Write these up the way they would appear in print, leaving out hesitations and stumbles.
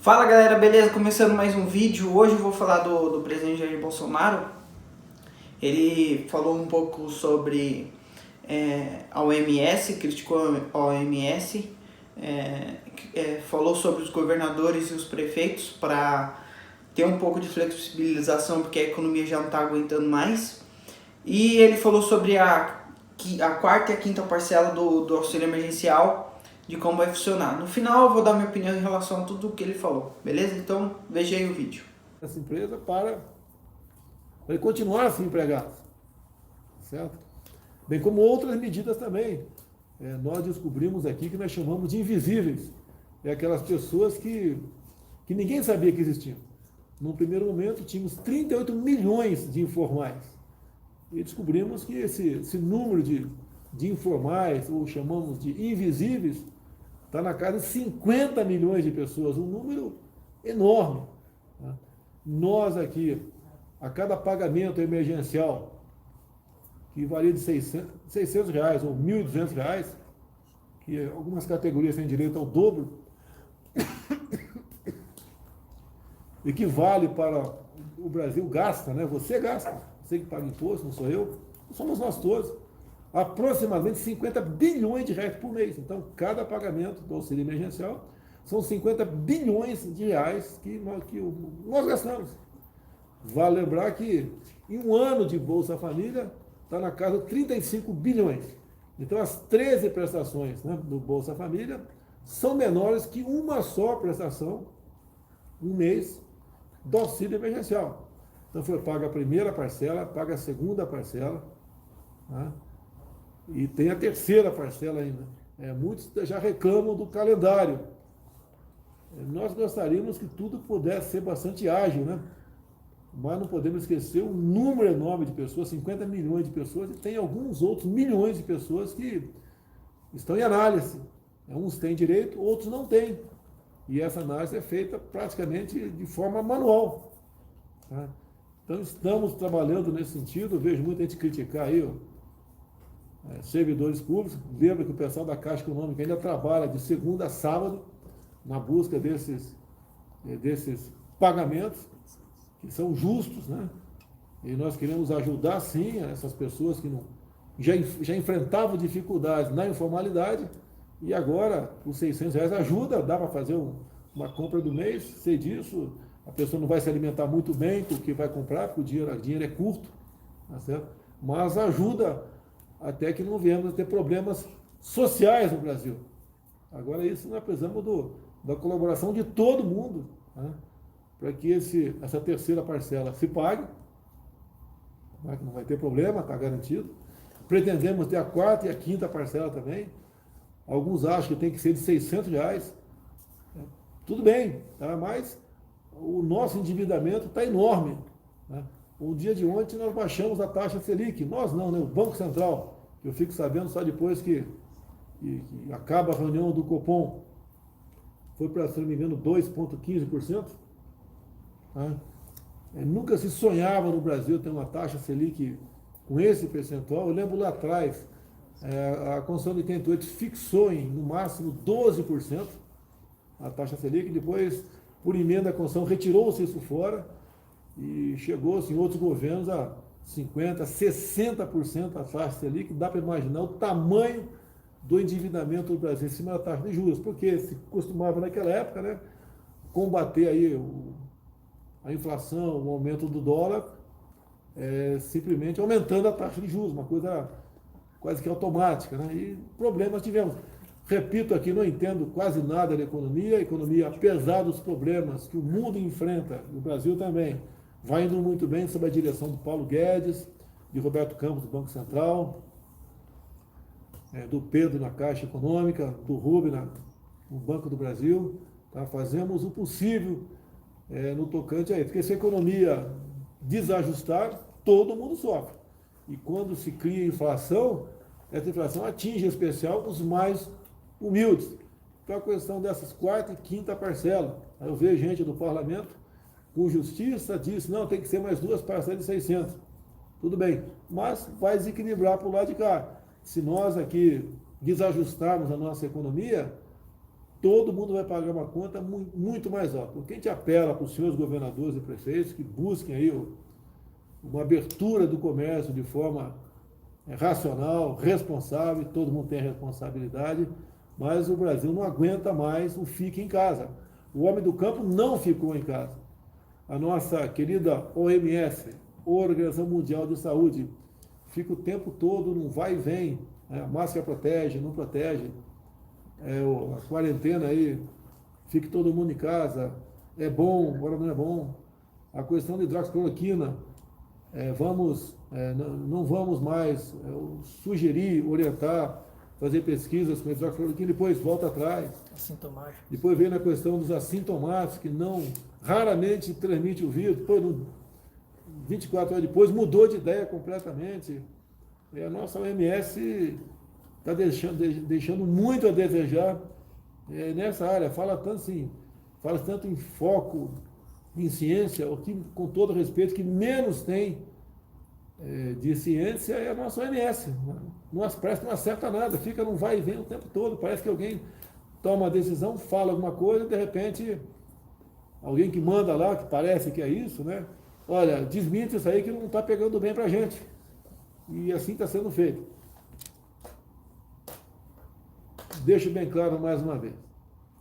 Fala galera, beleza? Começando mais um vídeo. Hoje eu vou falar do presidente Jair Bolsonaro. Ele falou um pouco sobre a OMS, criticou a OMS, falou sobre os governadores e os prefeitos para ter um pouco de flexibilização porque a economia já não está aguentando mais. E ele falou sobre a quarta e a quinta parcela do auxílio emergencial, de como vai funcionar. No final eu vou dar minha opinião em relação a tudo o que ele falou, beleza? Então veja aí o vídeo. Essa empresa para ele continuar assim empregado, certo? Bem como outras medidas também. Nós descobrimos aqui que nós chamamos de invisíveis. Aquelas pessoas que ninguém sabia que existiam. Num primeiro momento tínhamos 38 milhões de informais. E descobrimos que esse número de informais, ou chamamos de invisíveis, está na casa de 50 milhões de pessoas, um número enorme. Né? Nós aqui, a cada pagamento emergencial, que varia de R$600 ou R$1.200, que algumas categorias têm direito ao dobro, equivale para o Brasil gasta, né? Você gasta, você que paga imposto, não sou eu, somos nós todos, aproximadamente 50 bilhões de reais por mês. Então, cada pagamento do auxílio emergencial são 50 bilhões de reais que nós gastamos. Vale lembrar que em um ano de Bolsa Família está na casa de 35 bilhões. Então, as 13 prestações, né, do Bolsa Família são menores que uma só prestação, um mês, do auxílio emergencial. Então, foi paga a primeira parcela, paga a segunda parcela, né? E tem a terceira parcela ainda. Muitos já reclamam do calendário. Nós gostaríamos que tudo pudesse ser bastante ágil, né? Mas não podemos esquecer um número enorme de pessoas, 50 milhões de pessoas, e tem alguns outros milhões de pessoas que estão em análise. Uns têm direito, outros não têm. E essa análise é feita praticamente de forma manual. Tá? Então estamos trabalhando nesse sentido. Eu vejo muita gente criticar aí, servidores públicos. Lembra que o pessoal da Caixa Econômica ainda trabalha de segunda a sábado na busca desses pagamentos que são justos, né? E nós queremos ajudar sim essas pessoas que já enfrentavam dificuldades na informalidade, e agora os R$600 ajuda, dá para fazer uma compra do mês. Sei disso, a pessoa não vai se alimentar muito bem com o que vai comprar, porque o dinheiro é curto, tá certo? Mas ajuda até que não venhamos a ter problemas sociais no Brasil. Agora, isso nós precisamos da colaboração de todo mundo, né, para que essa terceira parcela se pague, né, que não vai ter problema, está garantido. Pretendemos ter a quarta e a quinta parcela também. Alguns acham que tem que ser de R$600. Tudo bem, tá? Mas o nosso endividamento está enorme, né? O dia de ontem nós baixamos a taxa Selic. Nós não, né? O Banco Central, que eu fico sabendo só depois que acaba a reunião do Copom, foi para, se não me engano, 2,15%. Tá? Nunca se sonhava no Brasil ter uma taxa Selic com esse percentual. Eu lembro lá atrás, a Constituição de 88 fixou em, no máximo, 12% a taxa Selic. Depois, por emenda da Constituição, retirou-se isso fora e chegou-se em outros governos a 50%, 60% a taxa Selic. Dá para imaginar o tamanho do endividamento do Brasil em cima da taxa de juros, porque se costumava naquela época, né, combater aí a inflação, o aumento do dólar, simplesmente aumentando a taxa de juros, uma coisa quase que automática, né? E problemas tivemos. Repito aqui, não entendo quase nada da economia. A economia, apesar dos problemas que o mundo enfrenta, o Brasil também, vai indo muito bem sob a direção do Paulo Guedes, de Roberto Campos, do Banco Central, do Pedro na Caixa Econômica, do Rubem no Banco do Brasil. Tá? Fazemos o possível no tocante a isso, porque se a economia desajustar, todo mundo sofre. E quando se cria inflação, essa inflação atinge em especial os mais humildes. Então a questão dessas quarta e quinta parcela, eu vejo gente do parlamento com justiça diz, não, tem que ser mais duas parcelas de 600. Tudo bem, mas vai desequilibrar para o lado de cá. Se nós aqui desajustarmos a nossa economia, todo mundo vai pagar uma conta muito mais alta. Porque a gente apela para os senhores governadores e prefeitos que busquem aí uma abertura do comércio de forma racional, responsável, todo mundo tem responsabilidade, mas o Brasil não aguenta mais o fique em casa. O homem do campo não ficou em casa. A nossa querida OMS, Organização Mundial de Saúde, fica o tempo todo num vai e vem, né? A máscara protege, não protege, a quarentena aí, fique todo mundo em casa, é bom, agora não é bom. A questão da hidroxicloroquina, não vamos mais sugerir, orientar, fazer pesquisas com hidroxicloroquina, depois volta atrás. Assintomático. Depois vem na questão dos assintomáticos, que raramente transmite o vírus, depois, 24 horas depois, mudou de ideia completamente. E a nossa OMS está deixando muito a desejar nessa área. Fala tanto em foco, em ciência, o que, com todo respeito, que menos tem de ciência é a nossa OMS. Parece que não acerta nada, fica não vai e vem o tempo todo. Parece que alguém toma uma decisão, fala alguma coisa, de repente, alguém que manda lá, que parece que é isso, né? Olha, desmente isso aí que não está pegando bem para a gente. E assim está sendo feito. Deixo bem claro mais uma vez.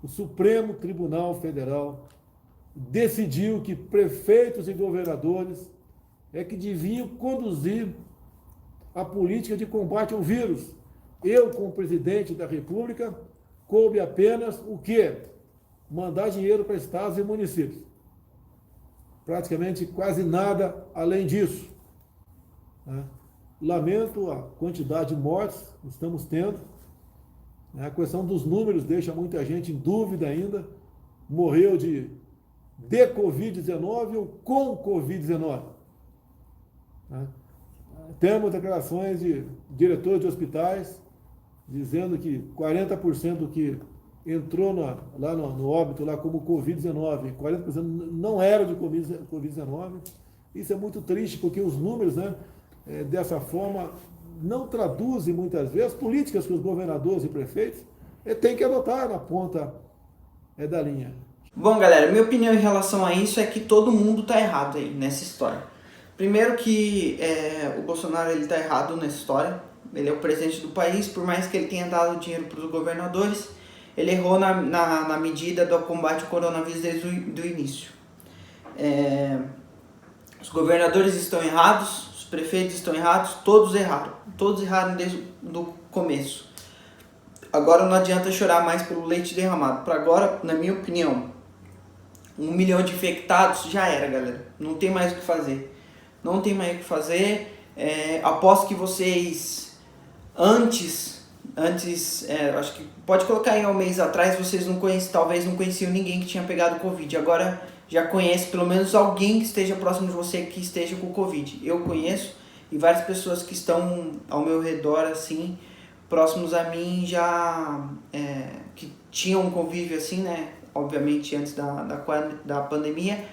O Supremo Tribunal Federal decidiu que prefeitos e governadores que deviam conduzir a política de combate ao vírus. Eu, como presidente da República, coube apenas o quê? Mandar dinheiro para estados e municípios. Praticamente quase nada além disso. Lamento a quantidade de mortes que estamos tendo. A questão dos números deixa muita gente em dúvida ainda. Morreu de Covid-19 ou com Covid-19. Temos declarações de diretores de hospitais dizendo que 40% do que entrou lá no óbito lá como Covid-19, 40% não era de Covid-19. Isso é muito triste, porque os números, dessa forma, não traduzem muitas vezes políticas que os governadores e prefeitos têm que adotar na ponta da linha. Bom, galera, minha opinião em relação a isso é que todo mundo tá errado aí nessa história. Primeiro que o Bolsonaro ele tá errado nessa história. Ele é o presidente do país, por mais que ele tenha dado dinheiro para os governadores, ele errou na medida do combate ao coronavírus desde o início. Os governadores estão errados, os prefeitos estão errados, todos erraram desde o começo. Agora não adianta chorar mais pelo leite derramado. Para agora, na minha opinião, 1 milhão de infectados já era, galera. Não tem mais o que fazer. Não tem mais o que fazer. Aposto que vocês, antes, acho que pode colocar aí um mês atrás, vocês talvez não conheciam ninguém que tinha pegado Covid. Agora já conhece pelo menos alguém que esteja próximo de você que esteja com Covid. Eu conheço e várias pessoas que estão ao meu redor, assim, próximos a mim, já que tinham um convívio assim, né? Obviamente antes da pandemia.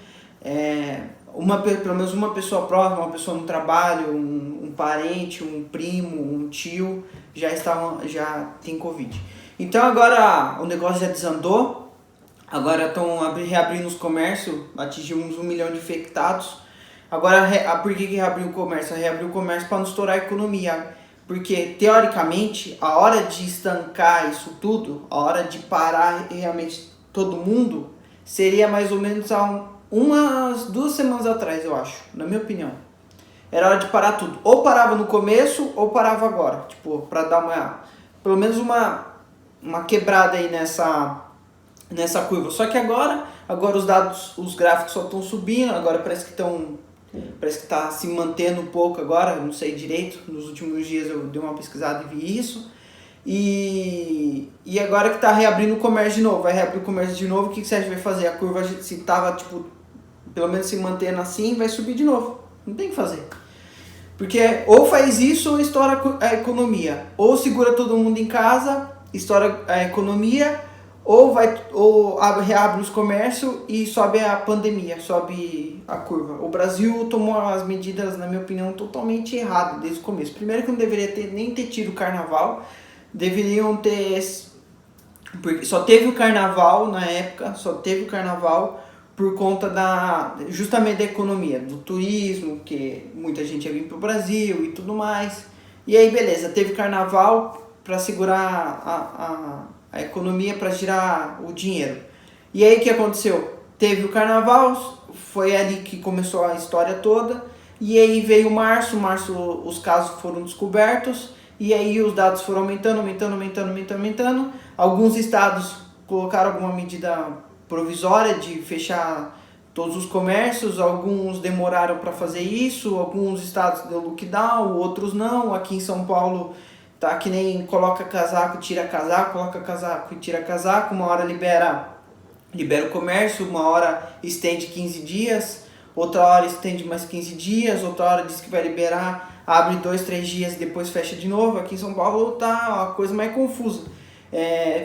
Pelo menos uma pessoa próxima, uma pessoa no trabalho, um parente, um primo, um tio, já tem Covid. Então agora o negócio já desandou. Agora estão reabrindo os comércios, atingimos 1 milhão de infectados. Agora, por que reabriu o comércio? Reabriu o comércio para não estourar a economia. Porque, teoricamente, a hora de estancar isso tudo, a hora de parar realmente todo mundo, seria mais ou menos há umas 2 semanas atrás, eu acho, na minha opinião. Era hora de parar tudo. Ou parava no começo, ou parava agora. Tipo, para dar pelo menos uma quebrada aí nessa curva. Só que agora os gráficos só estão subindo, agora parece que está se mantendo um pouco agora, não sei direito, nos últimos dias eu dei uma pesquisada e vi isso. E agora que está reabrindo o comércio de novo, vai reabrir o comércio de novo, o que você acha que vai fazer? A curva, se estava, pelo menos se mantendo assim, vai subir de novo. Não tem o que fazer. Porque ou faz isso ou estoura a economia. Ou segura todo mundo em casa, estoura a economia, ou reabre os comércios e sobe a pandemia, sobe a curva. O Brasil tomou as medidas, na minha opinião, totalmente erradas desde o começo. Primeiro que não deveria nem ter tido o carnaval, deveriam ter porque só teve o carnaval na época, só teve o carnaval por conta justamente da economia, do turismo, que muita gente ia vir pro Brasil e tudo mais. E aí beleza, teve carnaval para segurar a economia, para girar o dinheiro. E aí o que aconteceu? Teve o carnaval, foi ali que começou a história toda, e aí veio março os casos foram descobertos, e aí os dados foram aumentando. Alguns estados colocaram alguma medida provisória de fechar todos os comércios, alguns demoraram para fazer isso, alguns estados deu lockdown, outros não. Aqui em São Paulo tá que nem coloca casaco, tira casaco, coloca casaco e tira casaco, uma hora libera o comércio, uma hora estende 15 dias, outra hora estende mais 15 dias, outra hora diz que vai liberar, abre 2, 3 dias e depois fecha de novo. Aqui em São Paulo tá a coisa mais confusa.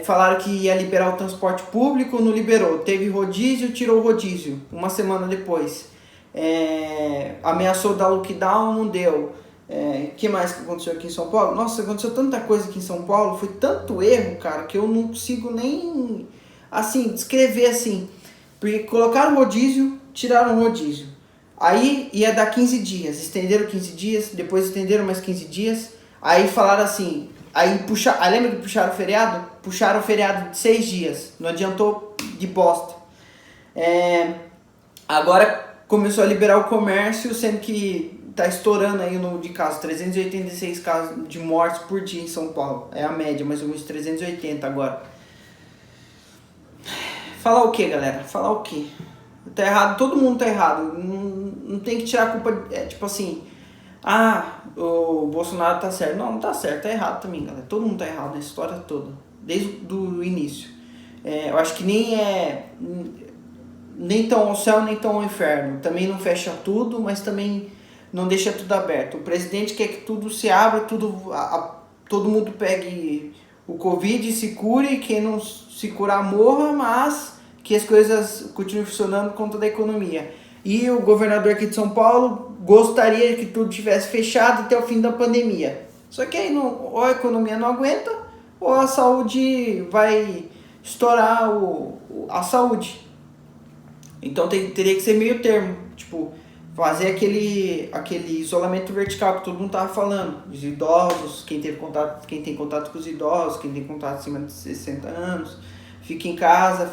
Falaram que ia liberar o transporte público, não liberou. Teve rodízio, tirou o rodízio uma semana depois. Ameaçou dar lockdown, não deu. Que mais que aconteceu aqui em São Paulo? Nossa, aconteceu tanta coisa aqui em São Paulo, foi tanto erro, cara, que eu não consigo nem assim descrever assim. Porque colocaram rodízio, tiraram o rodízio. Aí ia dar 15 dias, estenderam 15 dias, depois estenderam mais 15 dias. Aí falaram assim, lembra que puxaram o feriado? Puxaram o feriado de 6 dias, não adiantou de bosta. Agora começou a liberar o comércio, sendo que tá estourando aí o número de casos, 386 casos de mortes por dia em São Paulo. É a média, mais ou menos 380 agora. Falar o que, galera? Falar o que? Tá errado, todo mundo tá errado. Não tem que tirar a culpa, tipo assim, o Bolsonaro tá certo. Não tá certo, tá errado também, galera. Todo mundo tá errado nessa história toda, desde o início. Eu acho que nem tão ao céu, nem tão ao inferno. Também não fecha tudo, mas também não deixa tudo aberto. O presidente quer que tudo se abra, todo mundo pegue o Covid e se cure, quem não se curar morra, mas que as coisas continuem funcionando por conta da economia. E o governador aqui de São Paulo gostaria que tudo tivesse fechado até o fim da pandemia. Só que aí ou a economia não aguenta, ou a saúde vai estourar a saúde. Então teria que ser meio termo, tipo, fazer aquele isolamento vertical que todo mundo tava falando. Os idosos, quem tem contato com os idosos, quem tem contato acima de 60 anos, fica em casa.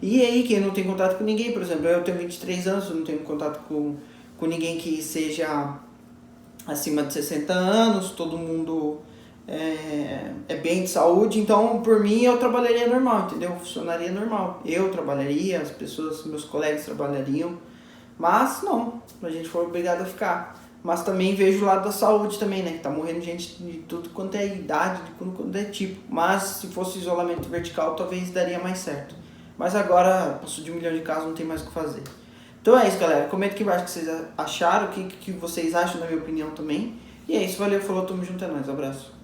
E aí, quem não tem contato com ninguém, por exemplo, eu tenho 23 anos, eu não tenho contato com ninguém que seja acima de 60 anos, todo mundo é bem de saúde, então por mim eu trabalharia normal, entendeu? Funcionaria normal. Eu trabalharia, as pessoas, meus colegas trabalhariam, mas não, a gente foi obrigado a ficar. Mas também vejo o lado da saúde também, né? Que tá morrendo gente de tudo quanto é idade, de tudo quanto é tipo. Mas se fosse isolamento vertical, talvez daria mais certo. Mas agora, passou de 1 milhão de casos, não tem mais o que fazer. Então é isso, galera. Comenta aqui embaixo o que vocês acharam, o que vocês acham, na minha opinião também. E é isso, valeu, falou, tamo junto, é nóis, abraço.